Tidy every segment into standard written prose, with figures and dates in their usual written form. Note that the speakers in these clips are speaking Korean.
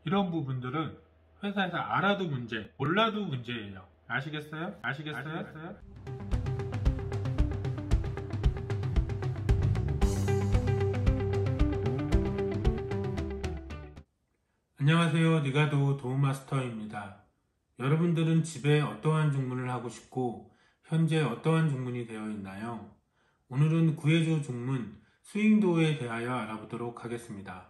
이런 부분들은 회사에서 알아도 문제, 몰라도 문제예요. 아시겠어요? 아시겠어요? 안녕하세요. 니가도 도우마스터입니다. 여러분들은 집에 어떠한 중문을 하고 싶고 현재 어떠한 중문이 되어 있나요? 오늘은 구해줘 중문 스윙도어에 대하여 알아보도록 하겠습니다.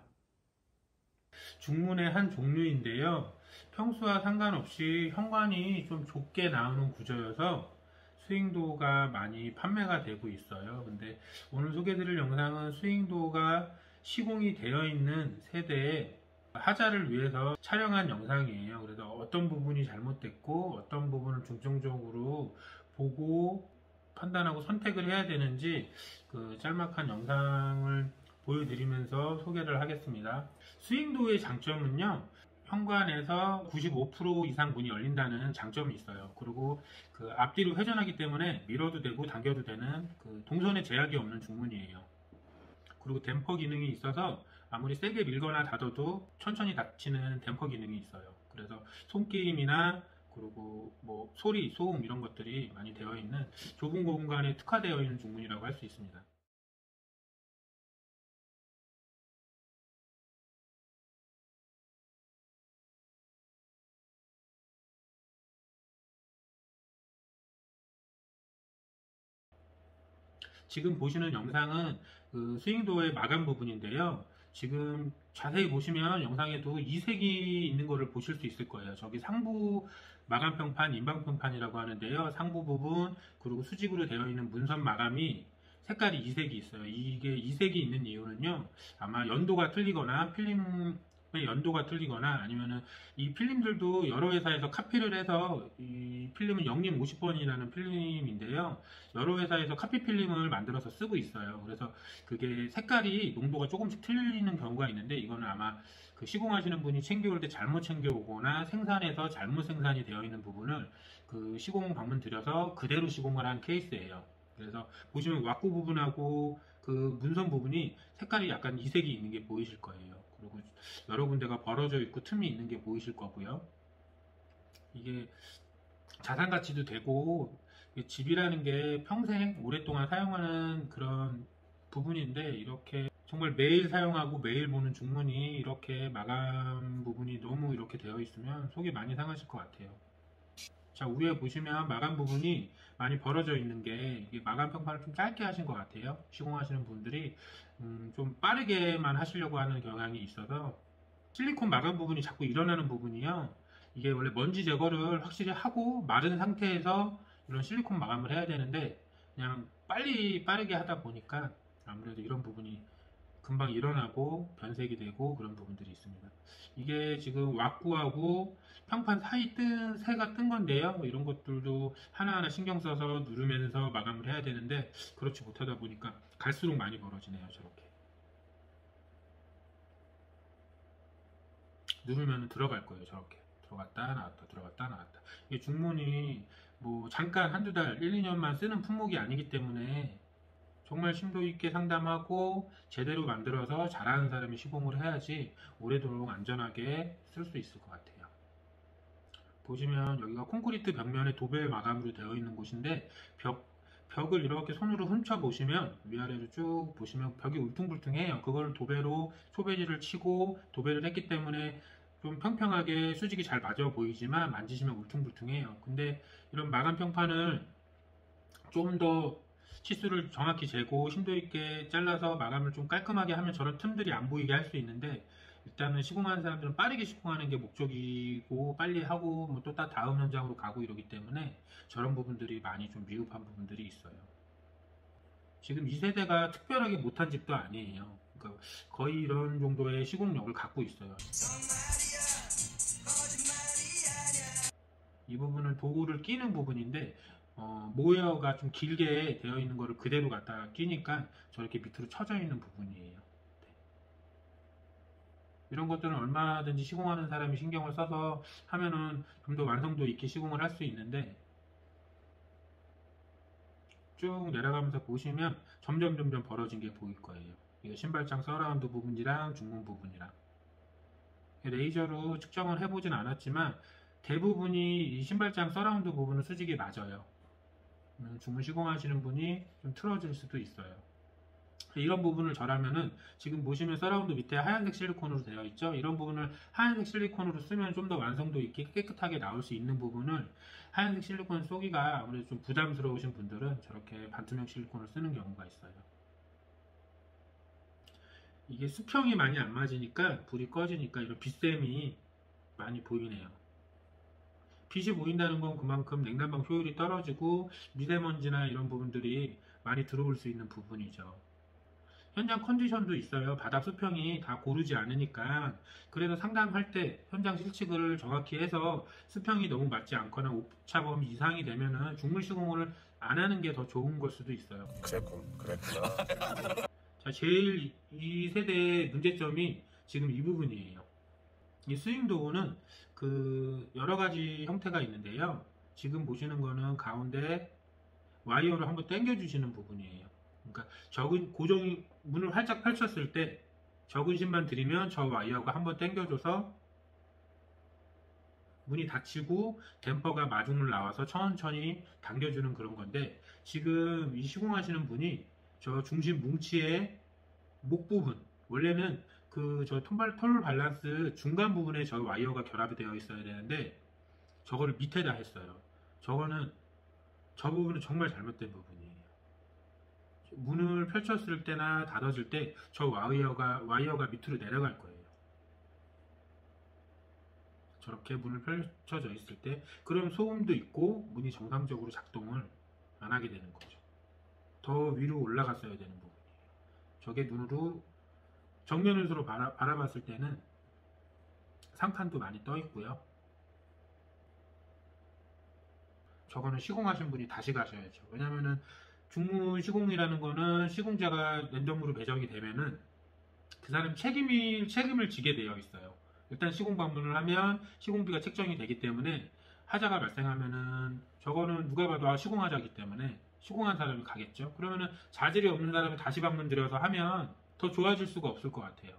중문의 한 종류인데요. 평수와 상관없이 현관이 좀 좁게 나오는 구조여서 스윙도어가 많이 판매가 되고 있어요. 근데 오늘 소개해드릴 영상은 스윙도어가 시공이 되어 있는 세대의 하자를 위해서 촬영한 영상이에요. 그래서 어떤 부분이 잘못됐고 어떤 부분을 중점적으로 보고 판단하고 선택을 해야 되는지 그 짤막한 영상을 보여드리면서 소개를 하겠습니다. 스윙도어의 장점은요, 현관에서 95% 이상 문이 열린다는 장점이 있어요. 그리고 그 앞뒤로 회전하기 때문에 밀어도 되고 당겨도 되는 그 동선에 제약이 없는 중문이에요. 그리고 댐퍼 기능이 있어서 아무리 세게 밀거나 닫아도 천천히 닫히는 댐퍼 기능이 있어요. 그래서 손게임이나 그리고 뭐 소리, 소음 이런 것들이 많이 되어 있는 좁은 공간에 특화되어 있는 중문이라고 할 수 있습니다. 지금 보시는 영상은 그 스윙도어의 마감 부분인데요. 지금 자세히 보시면 영상에도 이색이 있는 것을 보실 수 있을 거예요. 저기 상부 마감평판, 인방평판이라고 하는데요. 상부 부분 그리고 수직으로 되어 있는 문선 마감이 색깔이 이색이 있어요. 이게 이색이 있는 이유는요. 아마 연도가 틀리거나 필름의 연도가 틀리거나 아니면은 이 필름들도 여러 회사에서 카피를 해서 이 필름은 영림 50번이라는 필름인데요. 여러 회사에서 카피 필름을 만들어서 쓰고 있어요. 그래서 그게 색깔이 농도가 조금씩 틀리는 경우가 있는데 이거는 아마 그 시공하시는 분이 챙겨올 때 잘못 챙겨오거나 생산해서 잘못 생산이 되어 있는 부분을 그 시공 방문 들여서 그대로 시공을 한 케이스예요. 그래서 보시면 왁구 부분하고 그 문선 부분이 색깔이 약간 이색이 있는 게 보이실 거예요. 그리고 여러 군데가 벌어져 있고 틈이 있는 게 보이실 거고요. 이게 자산 가치도 되고 집이라는 게 평생 오랫동안 사용하는 그런 부분인데 이렇게 정말 매일 사용하고 매일 보는 중문이 이렇게 마감 부분이 너무 이렇게 되어 있으면 속이 많이 상하실 것 같아요. 자, 위에 보시면 마감 부분이 많이 벌어져 있는 게 이게 마감 평판을 좀 짧게 하신 것 같아요. 시공하시는 분들이 좀 빠르게만 하시려고 하는 경향이 있어서 실리콘 마감 부분이 자꾸 일어나는 부분이요. 이게 원래 먼지 제거를 확실히 하고 마른 상태에서 이런 실리콘 마감을 해야 되는데 그냥 빨리 빠르게 하다 보니까 아무래도 이런 부분이 금방 일어나고 변색이 되고 그런 부분들이 있습니다. 이게 지금 왁구하고 평판 사이 새가 뜬 건데요. 이런 것들도 하나하나 신경 써서 누르면서 마감을 해야 되는데 그렇지 못하다 보니까 갈수록 많이 벌어지네요. 저렇게. 누르면 들어갈 거예요. 저렇게. 들어갔다 나왔다 들어갔다 나왔다. 이게 중문이 뭐 잠깐 한두 달 1, 2년만 쓰는 품목이 아니기 때문에 정말 심도 있게 상담하고 제대로 만들어서 잘하는 사람이 시공을 해야지 오래도록 안전하게 쓸 수 있을 것 같아요. 보시면 여기가 콘크리트 벽면에 도배 마감으로 되어 있는 곳인데 벽을 이렇게 손으로 훔쳐 보시면 위아래로 쭉 보시면 벽이 울퉁불퉁해요. 그걸 도배로 소배지를 치고 도배를 했기 때문에 좀 평평하게 수직이 잘 맞아 보이지만 만지시면 울퉁불퉁해요. 근데 이런 마감 평판을 좀 더 치수를 정확히 재고 심도 있게 잘라서 마감을 좀 깔끔하게 하면 저런 틈들이 안 보이게 할 수 있는데 일단은 시공하는 사람들은 빠르게 시공하는 게 목적이고 빨리 하고 뭐 또 다음 현장으로 가고 이러기 때문에 저런 부분들이 많이 좀 미흡한 부분들이 있어요. 지금 이 세대가 특별하게 못한 집도 아니에요. 그러니까 거의 이런 정도의 시공력을 갖고 있어요. 이 부분은 도구를 끼는 부분인데 모여가 좀 길게 되어 있는 거를 그대로 갖다 끼니까 저렇게 밑으로 쳐져 있는 부분이에요. 네. 이런 것들은 얼마든지 시공하는 사람이 신경을 써서 하면은 좀 더 완성도 있게 시공을 할 수 있는데 쭉 내려가면서 보시면 점점 벌어진 게 보일 거예요. 이게 신발장 서라운드 부분이랑 중문 부분이랑 레이저로 측정을 해보진 않았지만 대부분이 이 신발장 서라운드 부분은 수직이 맞아요. 중문 시공하시는 분이 좀 틀어질 수도 있어요. 이런 부분을 절하면은 지금 보시면 서라운드 밑에 하얀색 실리콘으로 되어 있죠. 이런 부분을 하얀색 실리콘으로 쓰면 좀 더 완성도 있게 깨끗하게 나올 수 있는 부분을 하얀색 실리콘 쏘기가 아무래도 좀 부담스러우신 분들은 저렇게 반투명 실리콘을 쓰는 경우가 있어요. 이게 수평이 많이 안 맞으니까 불이 꺼지니까 이런 빛샘이 많이 보이네요. 빛이 보인다는 건 그만큼 냉난방 효율이 떨어지고 미세먼지나 이런 부분들이 많이 들어올 수 있는 부분이죠. 현장 컨디션도 있어요. 바닥 수평이 다 고르지 않으니까. 그래서 상담할 때 현장 실측을 정확히 해서 수평이 너무 맞지 않거나 오차 범위 이상이 되면은 중물 시공을 안 하는 게 더 좋은 걸 수도 있어요. 그랬구나. 자, 제일 이 세대의 문제점이 지금 이 부분이에요. 이 스윙 도어는 그 여러 가지 형태가 있는데요. 지금 보시는 거는 가운데 와이어를 한번 당겨 주시는 부분이에요. 그러니까 적은 고정 문을 활짝 펼쳤을 때 적은 힘만 들이면 저 와이어가 한번 당겨줘서 문이 닫히고 댐퍼가 마중을 나와서 천천히 당겨주는 그런 건데, 지금 이 시공하시는 분이 저 중심 뭉치의 목 부분, 원래는 그 저 톨 밸런스 중간 부분에 저 와이어가 결합이 되어 있어야 되는데 저거를 밑에다 했어요. 저 부분은 정말 잘못된 부분이에요. 문을 펼쳤을 때나 닫아줄 때 저 와이어가 밑으로 내려갈 거예요. 저렇게 문을 펼쳐져 있을 때 그럼 소음도 있고 문이 정상적으로 작동을 안 하게 되는 거죠. 더 위로 올라갔어야 되는 부분이에요. 저게 눈으로 정면 운수로 바라봤을 때는 상판도 많이 떠 있고요. 저거는 시공하신 분이 다시 가셔야죠. 왜냐면은 중문 시공이라는 거는 시공자가 랜덤으로 배정이 되면은 그 사람 책임을 지게 되어 있어요. 일단 시공 방문을 하면 시공비가 책정이 되기 때문에 하자가 발생하면은 저거는 누가 봐도 시공하자기 때문에 시공한 사람이 가겠죠. 그러면은 자질이 없는 사람이 다시 방문 들여서 하면 더 좋아질 수가 없을 것 같아요.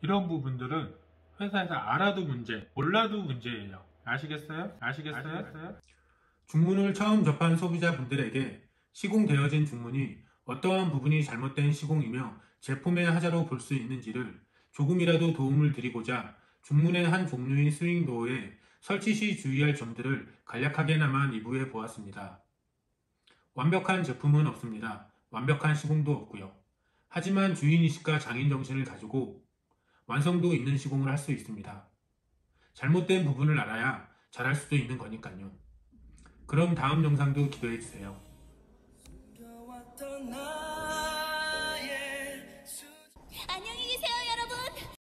이런 부분들은 회사에서 알아도 문제, 몰라도 문제예요. 아시겠어요? 중문을 처음 접한 소비자분들에게 시공되어진 중문이 어떠한 부분이 잘못된 시공이며 제품의 하자로 볼 수 있는지를 조금이라도 도움을 드리고자 중문의 한 종류인 스윙도어에 설치 시 주의할 점들을 간략하게나마 리뷰해 보았습니다. 완벽한 제품은 없습니다. 완벽한 시공도 없고요. 하지만 주인의식과 장인정신을 가지고 완성도 있는 시공을 할 수 있습니다. 잘못된 부분을 알아야 잘할 수도 있는 거니까요. 그럼 다음 영상도 기대해주세요.